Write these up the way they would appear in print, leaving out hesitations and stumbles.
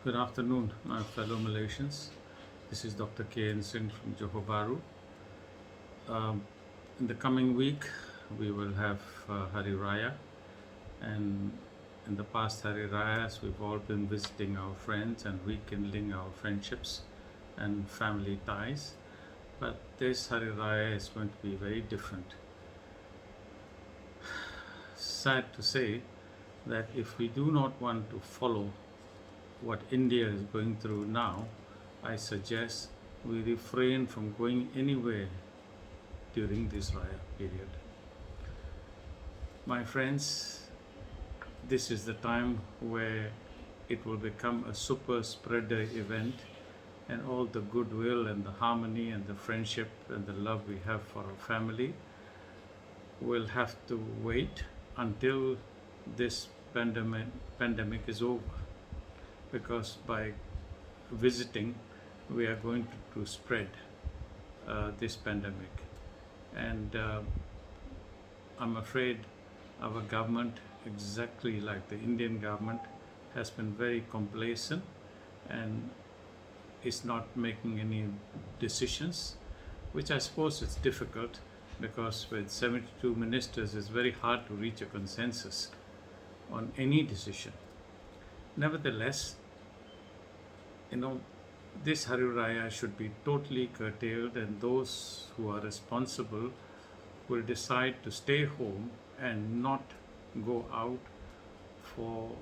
Good afternoon, my fellow Malaysians. This is Dr. K.N. Singh from Johor Bahru. Um, in the coming week, we will have Hari Raya, and in the past Hari Rayas, we've all been visiting our friends and rekindling our friendships and family ties. But this Hari Raya is going to be very different. Sad to say that if we do not want to follow what India is going through now, I suggest we refrain from going anywhere during this Raya period. My friends, this is the time where it will become a super spreader event, and all the goodwill and the harmony and the friendship and the love we have for our family will have to wait until this pandemic is over, because by visiting we are going to spread this pandemic. And I'm afraid our government, exactly like the Indian government, has been very complacent and is not making any decisions, which I suppose is difficult, because with 72 ministers it's very hard to reach a consensus on any decision. Nevertheless, this Hari Raya should be totally curtailed, and those who are responsible will decide to stay home and not go out for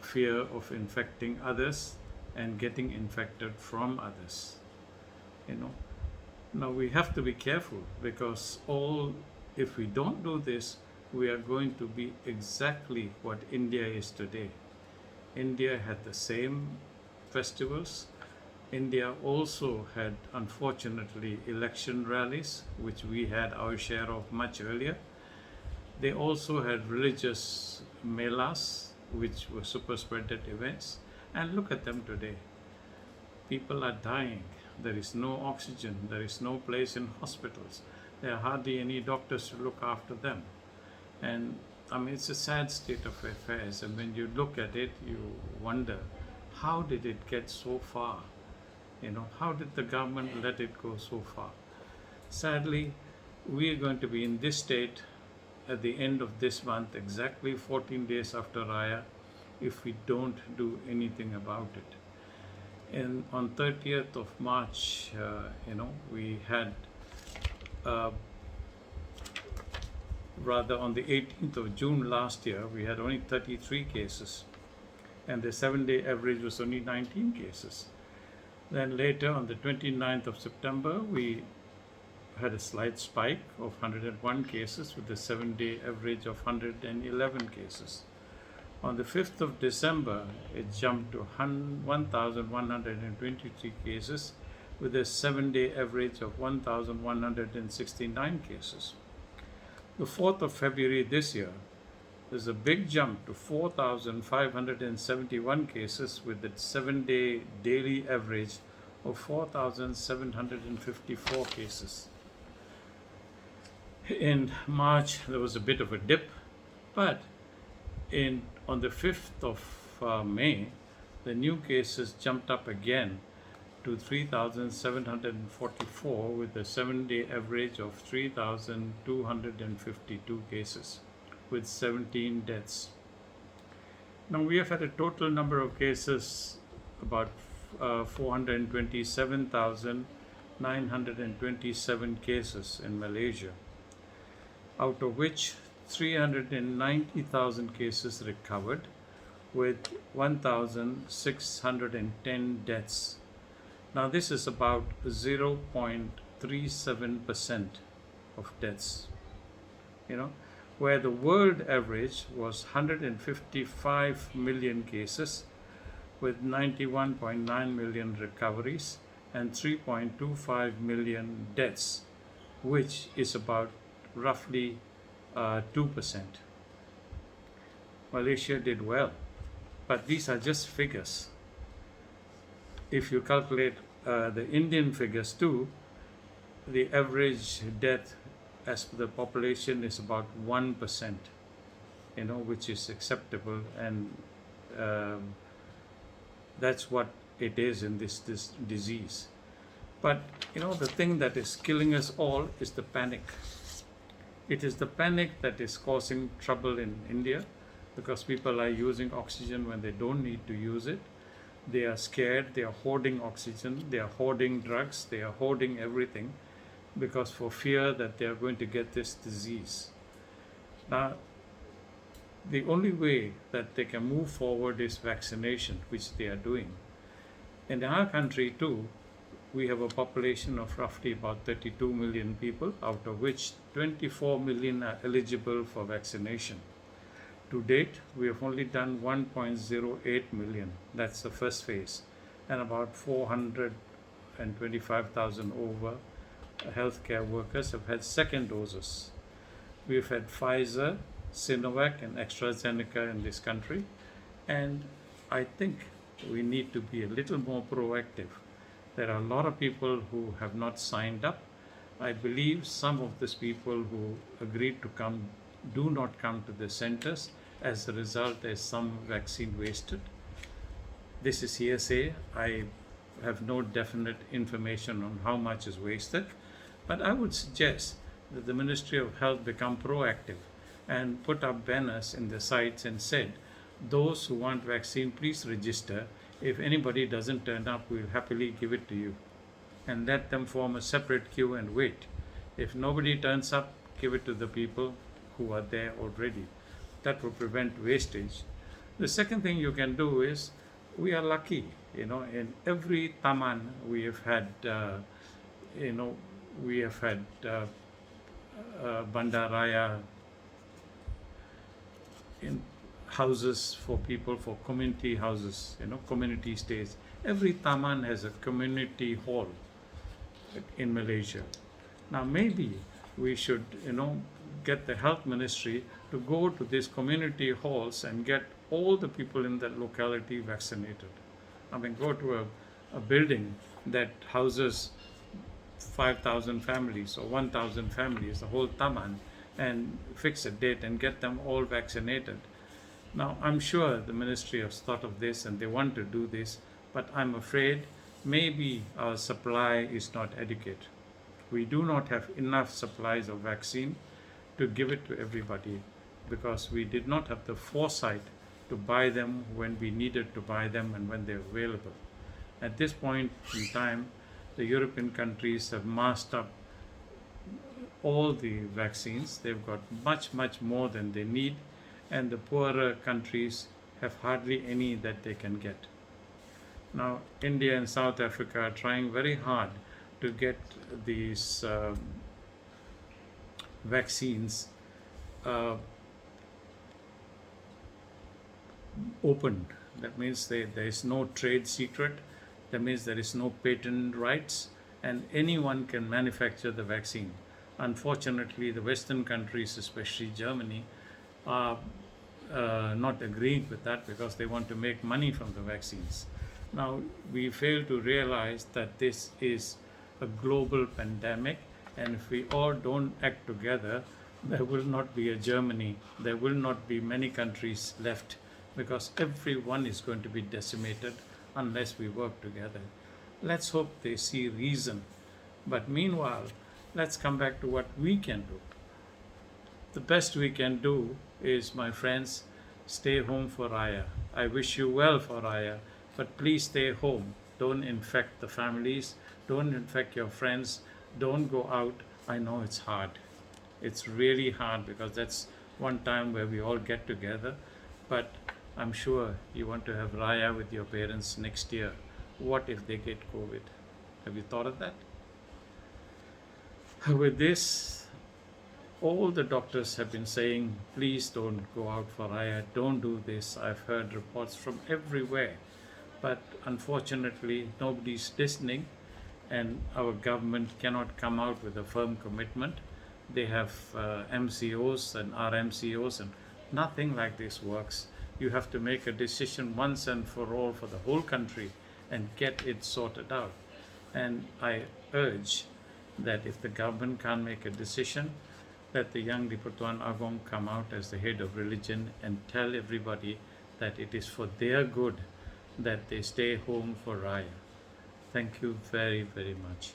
fear of infecting others and getting infected from others. Now we have to be careful, because if we don't do this, we are going to be exactly what India is today. India had the same festivals. India also had, unfortunately, election rallies, which we had our share of much earlier. They also had religious melas, which were super spreaded events. And look at them today. People are dying. There is no oxygen. There is no place in hospitals. There are hardly any doctors to look after them. And I mean, it's a sad state of affairs. And when you look at it, you wonder, how did it get so far? How did the government let it go so far? Sadly, we are going to be in this state at the end of this month, exactly 14 days after Raya, if we don't do anything about it. And on 30th of March, we had, rather on the 18th of June last year, we had only 33 cases, and the 7-day average was only 19 cases. Then later, on the 29th of September, we had a slight spike of 101 cases with a 7-day average of 111 cases. On the 5th of December, it jumped to 1,123 cases with a 7-day average of 1,169 cases. The 4th of February this year, there's a big jump to 4,571 cases with a 7-day daily average of 4,754 cases. In March, there was a bit of a dip, but on the 5th of May, the new cases jumped up again to 3,744 with a 7-day average of 3,252 cases with 17 deaths. Now we have had a total number of cases, about 427,927 cases in Malaysia, out of which 390,000 cases recovered with 1,610 deaths. Now this is about 0.37% of deaths, where the world average was 155 million cases with 91.9 million recoveries and 3.25 million deaths, which is about roughly 2%. Malaysia did well, but these are just figures. If you calculate the Indian figures too, the average death as per the population is about 1%, which is acceptable, and That's what it is in this disease. But the thing that is killing us all is the panic. It is the panic that is causing trouble in India, because people are using oxygen when they don't need to use it. They are scared, they are hoarding oxygen, they are hoarding drugs, they are hoarding everything, because for fear that they are going to get this disease. Now, the only way that they can move forward is vaccination, which they are doing. In our country too, we have a population of roughly about 32 million people, out of which 24 million are eligible for vaccination. To date, we have only done 1.08 million. That's the first phase. And about 425,000 over healthcare workers have had second doses. We've had Pfizer, Sinovac, and AstraZeneca in this country. And I think we need to be a little more proactive. There are a lot of people who have not signed up. I believe some of these people who agreed to come do not come to the centers. As a result, there's some vaccine wasted. This is hearsay. I have no definite information on how much is wasted, but I would suggest that the Ministry of Health become proactive and put up banners in the sites and said, those who want vaccine, please register. If anybody doesn't turn up, we'll happily give it to you. And let them form a separate queue and wait. If nobody turns up, give it to the people who are there already. That will prevent wastage. The second thing you can do is, we are lucky, in every taman we have had, Bandaraya, in houses for people, for community houses, community stays. Every taman has a community hall in Malaysia. Now maybe we should, get the health ministry to go to these community halls and get all the people in that locality vaccinated. I mean, go to a building that houses 5,000 families or 1,000 families, the whole taman, and fix a date and get them all vaccinated. Now, I'm sure the ministry has thought of this and they want to do this, but I'm afraid maybe our supply is not adequate. We do not have enough supplies of vaccine to give it to everybody, because we did not have the foresight to buy them when we needed to buy them and when they're available. At this point in time, the European countries have massed up all the vaccines. They've got much, much more than they need, and the poorer countries have hardly any that they can get. Now, India and South Africa are trying very hard to get these vaccines opened. That means there is no trade secret. That means there is no patent rights, and anyone can manufacture the vaccine. Unfortunately, the Western countries, especially Germany, are not agreeing with that because they want to make money from the vaccines. Now, we fail to realize that this is a global pandemic, and if we all don't act together, there will not be a Germany, there will not be many countries left, because everyone is going to be decimated unless we work together. Let's hope they see reason. But meanwhile, let's come back to what we can do. The best we can do is, my friends, stay home for Raya. I wish you well for Raya, but please stay home. Don't infect the families, don't infect your friends, don't go out. I know it's hard. It's really hard, because that's one time where we all get together, but I'm sure you want to have Raya with your parents next year. What if they get COVID? Have you thought of that? With this, all the doctors have been saying, please don't go out for Raya, don't do this. I've heard reports from everywhere, but unfortunately nobody's listening, and our government cannot come out with a firm commitment. They have MCOs and RMCOs, and nothing like this works. You have to make a decision once and for all for the whole country and get it sorted out. And I urge that if the government can't make a decision, let the young Dipertuan Agong come out as the head of religion and tell everybody that it is for their good that they stay home for Raya. Thank you very, very much.